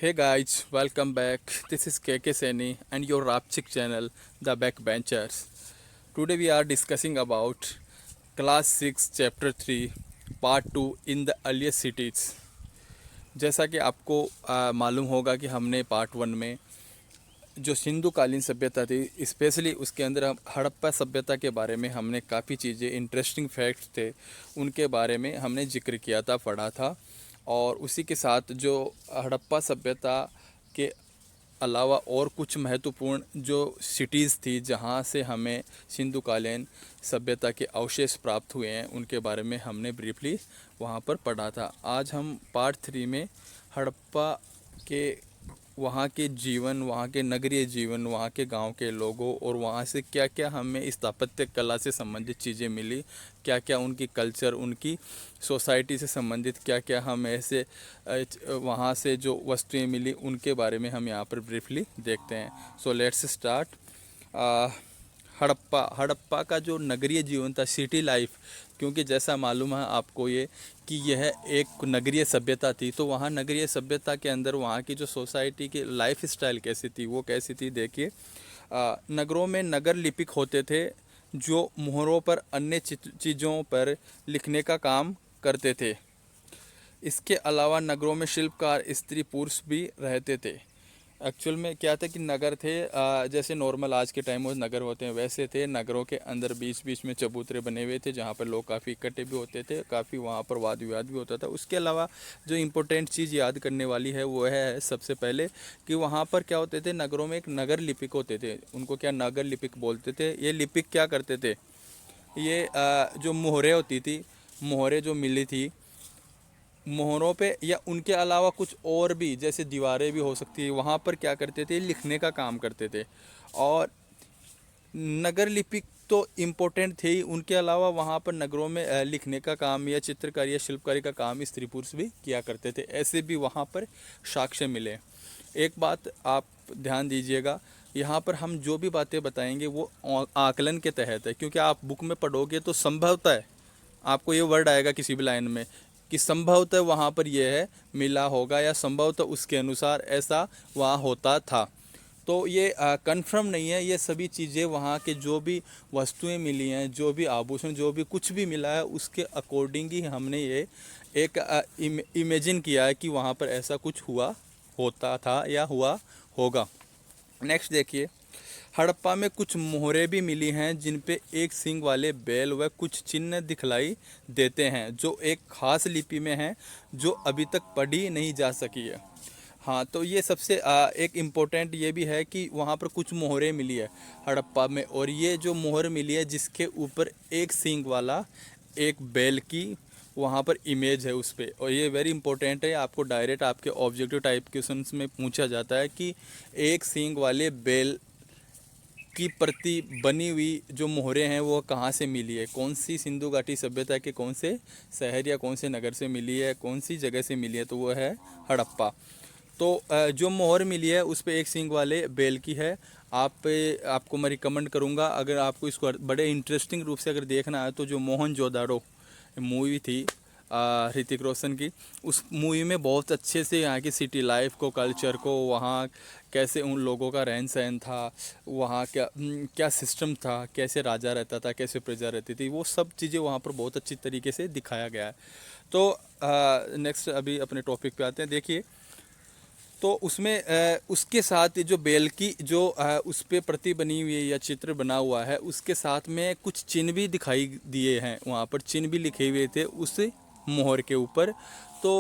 Hey guys, welcome back. This is KK Seni and your Rapchik channel, The Backbenchers. Today we are discussing about Class 6 Chapter 3 Part 2 in the earliest cities. जैसा कि आपको मालूम होगा कि हमने part 1 में जो सिंधु कालीन सभ्यता थी, स्पेशली उसके अंदर हम हड़प्पा सभ्यता के बारे में हमने काफ़ी चीज़ें इंटरेस्टिंग फैक्ट्स थे उनके बारे में हमने जिक्र किया था, पढ़ा था। और उसी के साथ जो हड़प्पा सभ्यता के अलावा और कुछ महत्वपूर्ण जो सिटीज़ थी जहाँ से हमें सिंधु कालीन सभ्यता के अवशेष प्राप्त हुए हैं उनके बारे में हमने ब्रीफली वहाँ पर पढ़ा था। आज हम पार्ट 3 में हड़प्पा के वहाँ के जीवन, वहाँ के नगरीय जीवन, वहाँ के गांव के लोगों और वहाँ से क्या क्या हमें स्थापत्य कला से संबंधित चीज़ें मिली, क्या क्या उनकी कल्चर, उनकी सोसाइटी से संबंधित क्या क्या हम ऐसे वहाँ से जो वस्तुएं मिली उनके बारे में हम यहाँ पर ब्रीफली देखते हैं। So let's start. Harappa Harappa का जो नगरीय जीवन था, सिटी लाइफ, क्योंकि जैसा मालूम है आपको ये कि यह एक नगरीय सभ्यता थी, तो वहाँ नगरीय सभ्यता के अंदर वहाँ की जो सोसाइटी की लाइफ स्टाइल कैसी थी, वो कैसी थी देखिए। नगरों में नगर लिपिक होते थे जो मुहरों पर अन्य चीज़ों पर लिखने का काम करते थे। इसके अलावा नगरों में शिल्पकार स्त्री पुरुष भी रहते थे। एक्चुअल में क्या था कि नगर थे, जैसे नॉर्मल आज के टाइम में नगर होते हैं वैसे थे। नगरों के अंदर बीच बीच में चबूतरे बने हुए थे जहाँ पर लोग काफ़ी इकट्ठे भी होते थे, काफ़ी वहाँ पर वाद विवाद भी होता था। उसके अलावा जो इम्पोर्टेंट चीज़ याद करने वाली है वो है सबसे पहले कि वहाँ पर क्या होते थे, नगरों में एक नगर लिपिक होते थे। उनको क्या नगर लिपिक बोलते थे। ये लिपिक क्या करते थे, ये जो मोहरें होती थी, मोहरें जो मिली थी मोहरों पे या उनके अलावा कुछ और भी जैसे दीवारें भी हो सकती है, वहाँ पर क्या करते थे, लिखने का काम करते थे। और नगर लिपिक तो इम्पोर्टेंट थे ही, उनके अलावा वहाँ पर नगरों में लिखने का काम या चित्रकारी या शिल्पकारी का काम स्त्री पुरुष भी किया करते थे। ऐसे भी वहाँ पर साक्ष्य मिले। एक बात आप ध्यान दीजिएगा, यहाँ पर हम जो भी बातें बताएंगे वो आकलन के तहत है, क्योंकि आप बुक में पढ़ोगे तो संभवतः है आपको ये वर्ड आएगा किसी भी लाइन में कि संभवतः वहाँ पर यह है मिला होगा या संभवतः उसके अनुसार ऐसा वहाँ होता था। तो ये कंफर्म नहीं है। ये सभी चीज़ें वहाँ के जो भी वस्तुएं मिली हैं, जो भी आभूषण, जो भी कुछ भी मिला है उसके अकॉर्डिंग ही हमने ये एक इमेजिन किया है कि वहाँ पर ऐसा कुछ हुआ होता था या हुआ होगा। नेक्स्ट देखिए, हड़प्पा में कुछ मोहरें भी मिली हैं जिन पे एक सींग वाले बैल व कुछ चिन्ह दिखलाई देते हैं जो एक खास लिपि में हैं जो अभी तक पढ़ी नहीं जा सकी है। हाँ, तो ये सबसे एक इम्पोर्टेंट ये भी है कि वहाँ पर कुछ मोहरें मिली है हड़प्पा में, और ये जो मोहर मिली है जिसके ऊपर एक सींग वाला एक बैल की वहाँ पर इमेज है उस पर। और ये वेरी इंपॉर्टेंट है, आपको डायरेक्ट आपके ऑब्जेक्टिव टाइप क्वेश्चंस में पूछा जाता है कि एक सींग वाले बैल की प्रति बनी हुई जो मोहरें हैं वो कहाँ से मिली है, कौन सी सिंधु घाटी सभ्यता के कौन से शहर या कौन से नगर से मिली है, कौन सी जगह से मिली है, तो वो है हड़प्पा। तो जो मोहर मिली है उस पर एक सींग वाले बैल की है। आपको मैं रिकमेंड करूँगा, अगर आपको इसको बड़े इंटरेस्टिंग रूप से अगर देखना है तो जो मोहनजोदाड़ो मूवी थी ऋतिक रोशन की, उस मूवी में बहुत अच्छे से यहाँ की सिटी लाइफ को, कल्चर को, वहाँ कैसे उन लोगों का रहन सहन था, वहाँ क्या क्या सिस्टम था, कैसे राजा रहता था, कैसे प्रजा रहती थी, वो सब चीज़ें वहाँ पर बहुत अच्छी तरीके से दिखाया गया है। तो नेक्स्ट अभी अपने टॉपिक पे आते हैं। देखिए, तो उसमें उसके साथ जो बेल की जो उस पे प्रति बनी हुई है या चित्र बना हुआ है उसके साथ में कुछ चिन्ह भी दिखाई दिए हैं, वहाँ पर चिन्ह भी लिखे हुए थे उस मोहर के ऊपर। तो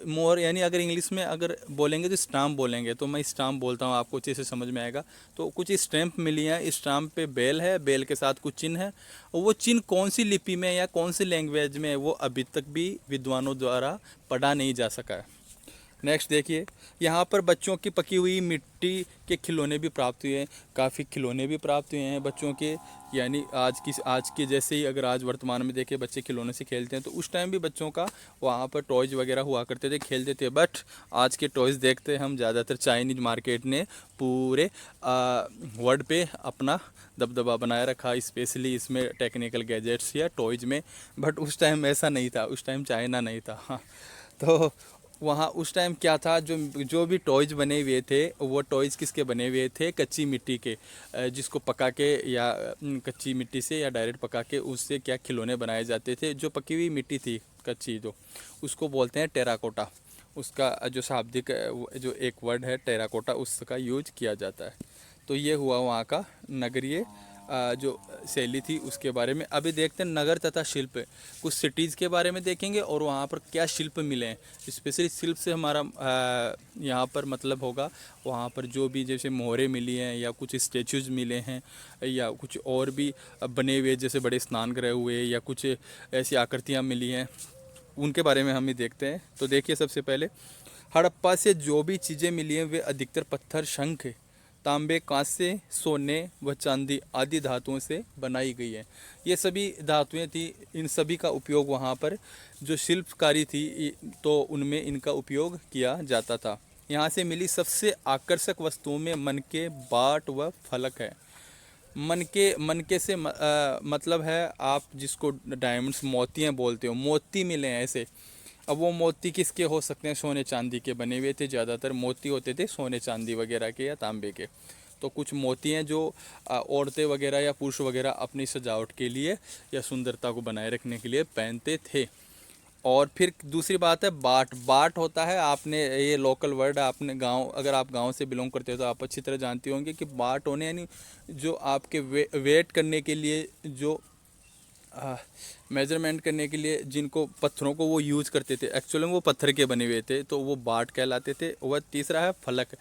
मोहर यानी अगर इंग्लिश में अगर बोलेंगे तो स्टाम्प बोलेंगे, तो मैं स्टाम्प बोलता हूँ, आपको अच्छे से समझ में आएगा। तो कुछ स्टैम्प मिली हैं, स्टाम्प पे बेल है, बेल के साथ कुछ चिन्ह है, और वो चिन्ह कौन सी लिपि में या कौन सी लैंग्वेज में है वो अभी तक भी विद्वानों द्वारा पढ़ा नहीं जा सका है। नेक्स्ट देखिए, यहाँ पर बच्चों की पकी हुई मिट्टी के खिलौने भी प्राप्त हुए हैं, काफ़ी खिलौने भी प्राप्त हुए हैं बच्चों के। यानी आज की जैसे ही अगर आज वर्तमान में देखें बच्चे खिलौने से खेलते हैं, तो उस टाइम भी बच्चों का वहाँ पर टॉयज़ वगैरह हुआ करते थे, खेलते थे। बट आज के टॉयज़ देखते हैं हम ज़्यादातर चाइनीज मार्केट ने पूरे वर्ल्ड पे अपना दबदबा बनाए रखा, स्पेशली इसमें टेक्निकल गैजेट्स या टॉयज़ में। बट उस टाइम ऐसा नहीं था, उस टाइम चाइना नहीं था। हाँ, तो वहाँ उस टाइम क्या था, जो जो भी टॉयज़ बने हुए थे वो टॉयज़ किसके बने हुए थे, कच्ची मिट्टी के, जिसको पका के या कच्ची मिट्टी से या डायरेक्ट पका के उससे क्या खिलौने बनाए जाते थे। जो पकी हुई मिट्टी थी कच्ची, जो उसको बोलते हैं टेराकोटा। उसका जो शाब्दिक जो एक वर्ड है टेराकोटा, उसका यूज किया जाता है। तो ये हुआ वहाँ का नगरीय जो शैली थी उसके बारे में। अभी देखते हैं नगर तथा शिल्प, कुछ सिटीज़ के बारे में देखेंगे और वहाँ पर क्या शिल्प मिले हैं। स्पेशली शिल्प से हमारा यहाँ पर मतलब होगा वहाँ पर जो भी जैसे मोहरें मिली हैं या कुछ स्टेचूज़ मिले हैं या कुछ और भी बने हुए जैसे बड़े स्नान गृह हुए या कुछ ऐसी आकृतियाँ मिली हैं, उनके बारे में हम ही देखते हैं। तो देखिए सबसे पहले हड़प्पा से जो भी चीज़ें मिली हैं वे अधिकतर पत्थर, शंख, तांबे, कांसे, सोने व चांदी आदि धातुओं से बनाई गई है। ये सभी धातुएं थी, इन सभी का उपयोग वहाँ पर जो शिल्पकारी थी तो उनमें इनका उपयोग किया जाता था। यहाँ से मिली सबसे आकर्षक वस्तुओं में मनके, बाट व फलक है। मनके से मतलब है आप जिसको डायमंड्स मोतियाँ बोलते हो, मोती मिले हैं ऐसे। अब वो मोती किसके हो सकते हैं, सोने चांदी के बने हुए थे, ज़्यादातर मोती होते थे सोने चांदी वगैरह के या तांबे के। तो कुछ मोती हैं जो औरतें वगैरह या पुरुष वगैरह अपनी सजावट के लिए या सुंदरता को बनाए रखने के लिए पहनते थे। और फिर दूसरी बात है बाट। बाट होता है, आपने ये लोकल वर्ड, आपने गांव, अगर आप गांव से बिलोंग करते हो तो आप अच्छी तरह जानते होंगे कि बाट होने यानी जो आपके वेट करने के लिए, जो मेजरमेंट करने के लिए जिनको पत्थरों को वो यूज़ करते थे, एक्चुअली में वो पत्थर के बने हुए थे तो वो बाट कहलाते थे। वह तीसरा है फलक।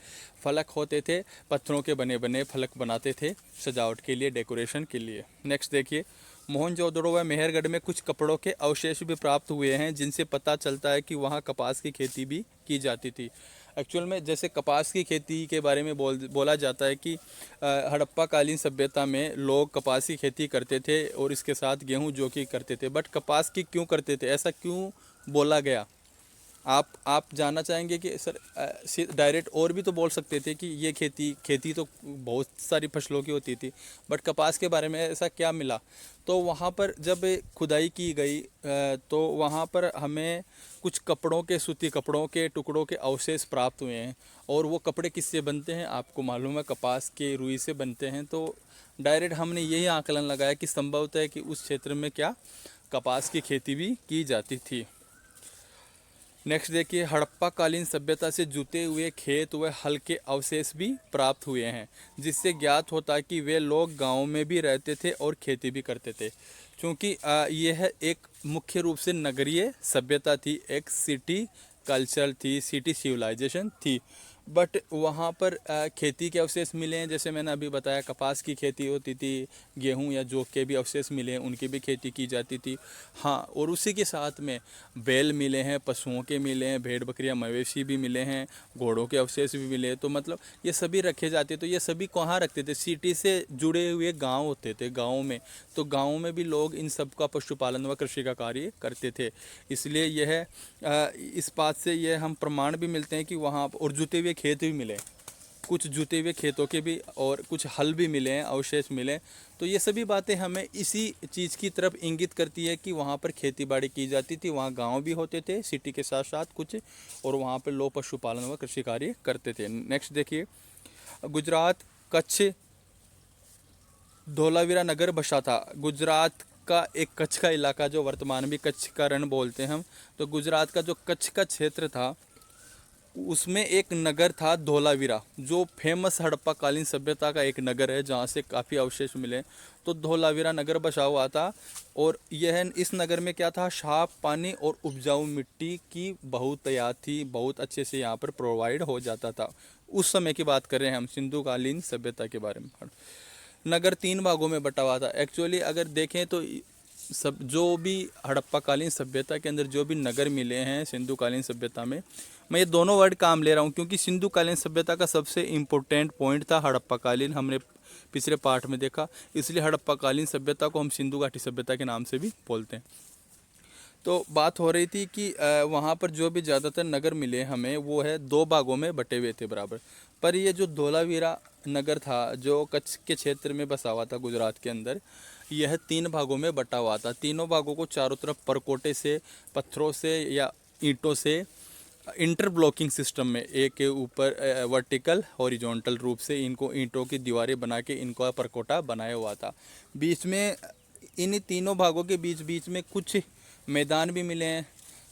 फलक होते थे, पत्थरों के बने बने फलक बनाते थे सजावट के लिए, डेकोरेशन के लिए। नेक्स्ट देखिए, मोहनजोदड़ो व मेहरगढ़ में कुछ कपड़ों के अवशेष भी प्राप्त हुए हैं जिनसे पता चलता है कि वहाँ कपास की खेती भी की जाती थी। एक्चुअल में जैसे कपास की खेती के बारे में बोला जाता है कि हड़प्पा कालीन सभ्यता में लोग कपास की खेती करते थे और इसके साथ गेहूं जौ की करते थे। बट कपास की क्यों करते थे, ऐसा क्यों बोला गया? आप जानना चाहेंगे कि सर डायरेक्ट और भी तो बोल सकते थे कि ये खेती तो बहुत सारी फसलों की होती थी, बट कपास के बारे में ऐसा क्या मिला? तो वहाँ पर जब खुदाई की गई तो वहाँ पर हमें कुछ कपड़ों के, सूती कपड़ों के टुकड़ों के अवशेष प्राप्त हुए हैं। और वो कपड़े किससे बनते हैं आपको मालूम है, कपास के रुई से बनते हैं। तो डायरेक्ट हमने यही आकलन लगाया कि संभवतः है कि उस क्षेत्र में क्या कपास की खेती भी की जाती थी। नेक्स्ट देखिए, हड़प्पा कालीन सभ्यता से जुते हुए खेत व हल के अवशेष भी प्राप्त हुए हैं जिससे ज्ञात होता है कि वे लोग गाँव में भी रहते थे और खेती भी करते थे। क्योंकि यह एक मुख्य रूप से नगरीय सभ्यता थी, एक सिटी कल्चर थी, सिटी सिविलाइजेशन थी। बट वहाँ पर खेती के अवशेष मिले हैं, जैसे मैंने अभी बताया कपास की खेती होती थी, गेहूं या जौ के भी अवशेष मिले हैं, उनकी भी खेती की जाती थी। हाँ, और उसी के साथ में बैल मिले हैं, पशुओं के मिले हैं, भेड़ बकरियां मवेशी भी मिले हैं, घोड़ों के अवशेष भी मिले। तो मतलब ये सभी रखे जाते। तो ये सभी कहाँ रखते थे, सिटी से जुड़े हुए गाँव होते थे, गाँव में। तो गाँव में भी लोग इन सब का पशुपालन व कृषि का कार्य करते थे। इसलिए यह इस बात से यह हम प्रमाण भी मिलते हैं कि वहाँ और जुते हुए खेत भी मिले, कुछ जुते हुए खेतों के भी और कुछ हल भी मिले हैं, अवशेष मिले। तो ये सभी बातें हमें इसी चीज़ की तरफ इंगित करती है कि वहाँ पर खेती बाड़ी की जाती थी, वहाँ गांव भी होते थे सिटी के साथ साथ कुछ, और वहाँ पर लोग पशुपालन व कृषि कार्य करते थे। नेक्स्ट देखिए, गुजरात, कच्छ, धोलावीरा नगर बसा था। गुजरात का एक कच्छ का इलाका जो वर्तमान में कच्छ का रण बोलते हैं हम, तो गुजरात का जो कच्छ का क्षेत्र था उसमें एक नगर था धोलावीरा, जो फेमस हड़प्पा कालीन सभ्यता का एक नगर है जहाँ से काफ़ी अवशेष मिले। तो धोलावीरा नगर बसा हुआ था और यह इस नगर में क्या था, साफ पानी और उपजाऊ मिट्टी की बहुतायत थी, बहुत अच्छे से यहाँ पर प्रोवाइड हो जाता था। उस समय की बात कर रहे हैं हम, सिंधु कालीन सभ्यता के बारे में। नगर 3 भागों में बटा हुआ था। एक्चुअली अगर देखें तो सब जो भी हड़प्पा कालीन सभ्यता के अंदर जो भी नगर मिले हैं सिंधु कालीन सभ्यता में, मैं ये दोनों वर्ड काम ले रहा हूँ क्योंकि सिंधु कालीन सभ्यता का सबसे इम्पोर्टेंट पॉइंट था हड़प्पा कालीन, हमने पिछले पार्ट में देखा। इसलिए हड़प्पा कालीन सभ्यता को हम सिंधु घाटी सभ्यता के नाम से भी बोलते हैं। तो बात हो रही थी कि वहाँ पर जो भी ज़्यादातर नगर मिले हमें वो है 2 भागों में बटे हुए थे बराबर। पर ये जो धोलावीरा नगर था जो कच्छ के क्षेत्र में बसा हुआ था गुजरात के अंदर, यह 3 भागों में बटा हुआ था। तीनों भागों को चारों तरफ परकोटे से, पत्थरों से या ईंटों से इंटर ब्लॉकिंग सिस्टम में एक के ऊपर वर्टिकल हॉरिजॉन्टल रूप से इनको ईंटों की दीवारें बना के इनको परकोटा बनाया हुआ था। बीच में इन तीनों भागों के बीच बीच में कुछ मैदान भी मिले हैं,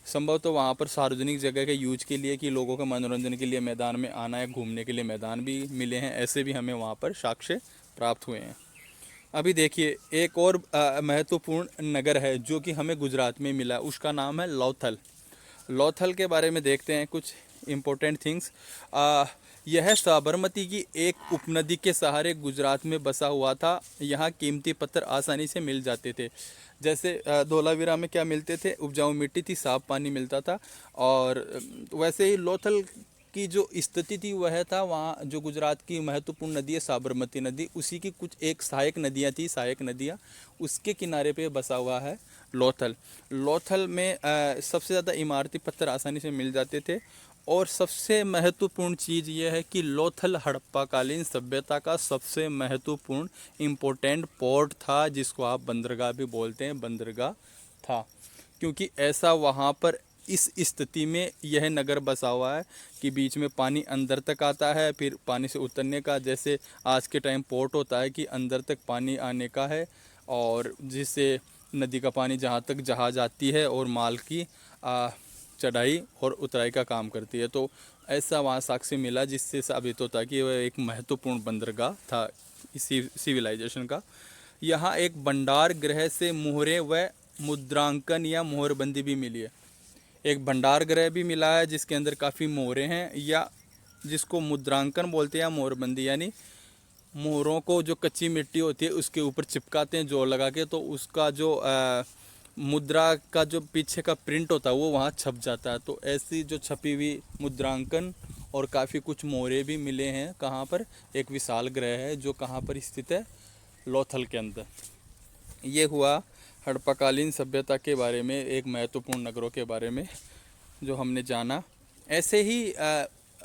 संभव तो वहाँ पर सार्वजनिक जगह के यूज के लिए कि लोगों के मनोरंजन के लिए मैदान में आना है, घूमने के लिए मैदान भी मिले हैं, ऐसे भी हमें वहाँ पर साक्ष्य प्राप्त हुए हैं। अभी देखिए एक और महत्वपूर्ण नगर है जो कि हमें गुजरात में मिला, उसका नाम है लोथल। लोथल के बारे में देखते हैं कुछ इम्पोर्टेंट थिंग्स। यह साबरमती की एक उपनदी के सहारे गुजरात में बसा हुआ था। यहाँ कीमती पत्थर आसानी से मिल जाते थे। जैसे धोलावीरा में क्या मिलते थे, उपजाऊ मिट्टी थी, साफ पानी मिलता था। और वैसे ही लोथल की जो स्थिति थी वह था, वहाँ जो गुजरात की महत्वपूर्ण नदी है साबरमती नदी, उसी की कुछ एक सहायक नदियाँ थी, सहायक नदियाँ, उसके किनारे पे बसा हुआ है लोथल। लोथल में सबसे ज़्यादा इमारती पत्थर आसानी से मिल जाते थे। और सबसे महत्वपूर्ण चीज़ यह है कि लोथल हड़प्पाकालीन सभ्यता का सबसे महत्वपूर्ण इम्पोर्टेंट पोर्ट था, जिसको आप बंदरगाह भी बोलते हैं, बंदरगाह था, क्योंकि ऐसा वहाँ पर इस स्थिति में यह नगर बसा हुआ है कि बीच में पानी अंदर तक आता है, फिर पानी से उतरने का, जैसे आज के टाइम पोर्ट होता है कि अंदर तक पानी आने का है, और जिससे नदी का पानी जहाँ तक जहाज आती है और माल की चढ़ाई और उतराई का काम करती है। तो ऐसा वहाँ साक्ष्य मिला जिससे साबित होता है कि वह एक महत्वपूर्ण बंदरगाह था इसी सिविलाइजेशन का। यहाँ एक भंडार गृह से मुहरें व मुद्रांकन या मोहरबंदी भी मिली है। एक भंडार गृह भी मिला है जिसके अंदर काफ़ी मोहरें हैं, या जिसको मुद्रांकन बोलते हैं, या मोहरबंदी, यानी मोहरों को जो कच्ची मिट्टी होती है उसके ऊपर चिपकाते हैं जोर लगा के, तो उसका जो मुद्रा का जो पीछे का प्रिंट होता है वो वहाँ छप जाता है। तो ऐसी जो छपी हुई मुद्रांकन और काफ़ी कुछ मोहरे भी मिले हैं। कहाँ पर? एक विशाल गृह है जो कहाँ पर स्थित है, लोथल के अंदर। ये हुआ हड़प्पाकालीन सभ्यता के बारे में, एक महत्वपूर्ण नगरों के बारे में जो हमने जाना। ऐसे ही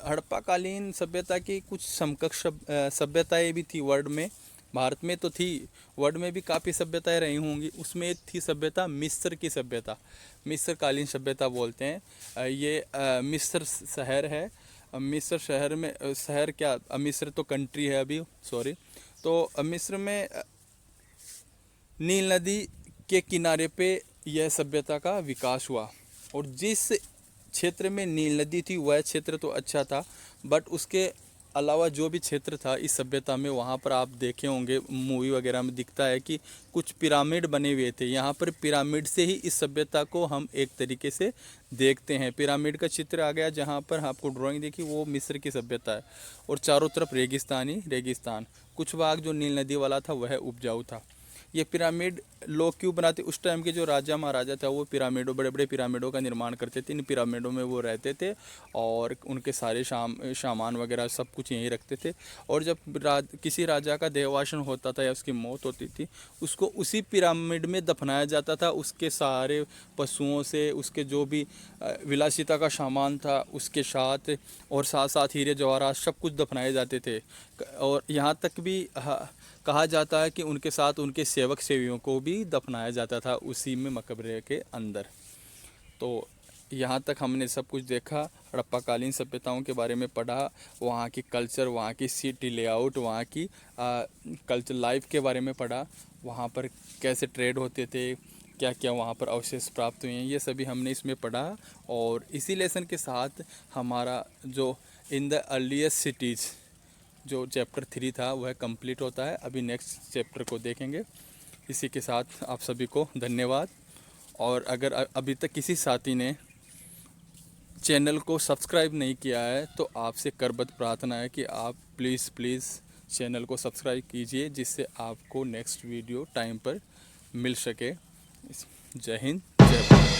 हड़प्पाकालीन सभ्यता की कुछ समकक्ष सभ्यताएं भी थी वर्ल्ड में। भारत में तो थी, वर्ल्ड में भी काफ़ी सभ्यताएं रही होंगी। उसमें एक थी सभ्यता मिस्र की सभ्यता, मिस्रकालीन सभ्यता बोलते हैं। ये मिस्र शहर है। मिस्र शहर में, शहर क्या, मिस्र तो कंट्री है अभी, सॉरी। तो मिस्र में नील नदी के किनारे पे यह सभ्यता का विकास हुआ। और जिस क्षेत्र में नील नदी थी वह क्षेत्र तो अच्छा था, बट उसके अलावा जो भी क्षेत्र था इस सभ्यता में, वहाँ पर आप देखे होंगे मूवी वगैरह में दिखता है कि कुछ पिरामिड बने हुए थे। यहाँ पर पिरामिड से ही इस सभ्यता को हम एक तरीके से देखते हैं। पिरामिड का चित्र आ गया, जहाँ पर आपको ड्राइंग देखी, वो मिस्र की सभ्यता है। और चारों तरफ रेगिस्तान ही रेगिस्तान, कुछ भाग जो नील नदी वाला था वह उपजाऊ था। ये पिरामिड लोग क्यों बनाते? उस टाइम के जो राजा महाराजा था वो पिरामिडों, बड़े बड़े पिरामिडों का निर्माण करते थे। इन पिरामिडों में वो रहते थे और उनके सारे सामान वगैरह सब कुछ यहीं रखते थे। और जब किसी राजा का देहवासन होता था या उसकी मौत होती थी, उसको उसी पिरामिड में दफनाया जाता था। उसके सारे पशुओं से, उसके जो भी विलासिता का सामान था उसके साथ, और साथ साथ हीरे जवाहरात सब कुछ दफनाए जाते थे। और यहाँ तक भी कहा जाता है कि उनके साथ उनके सेवक सेवियों को भी दफनाया जाता था उसी में, मकबरे के अंदर। तो यहाँ तक हमने सब कुछ देखा, हड़प्पाकालीन सभ्यताओं के बारे में पढ़ा, वहाँ की कल्चर, वहाँ की सिटी लेआउट, वहाँ की कल्चर लाइफ के बारे में पढ़ा, वहाँ पर कैसे ट्रेड होते थे, क्या क्या वहाँ पर अवशेष प्राप्त हुए हैं, ये सभी हमने इसमें पढ़ा। और इसी लेसन के साथ हमारा जो इन द अर्लीस्ट सिटीज़ जो चैप्टर 3 था वह कंप्लीट होता है। अभी नेक्स्ट चैप्टर को देखेंगे। इसी के साथ आप सभी को धन्यवाद। और अगर अभी तक किसी साथी ने चैनल को सब्सक्राइब नहीं किया है तो आपसे करबद्ध प्रार्थना है कि आप प्लीज़ चैनल को सब्सक्राइब कीजिए, जिससे आपको नेक्स्ट वीडियो टाइम पर मिल सके। जय हिंद, जय भारत।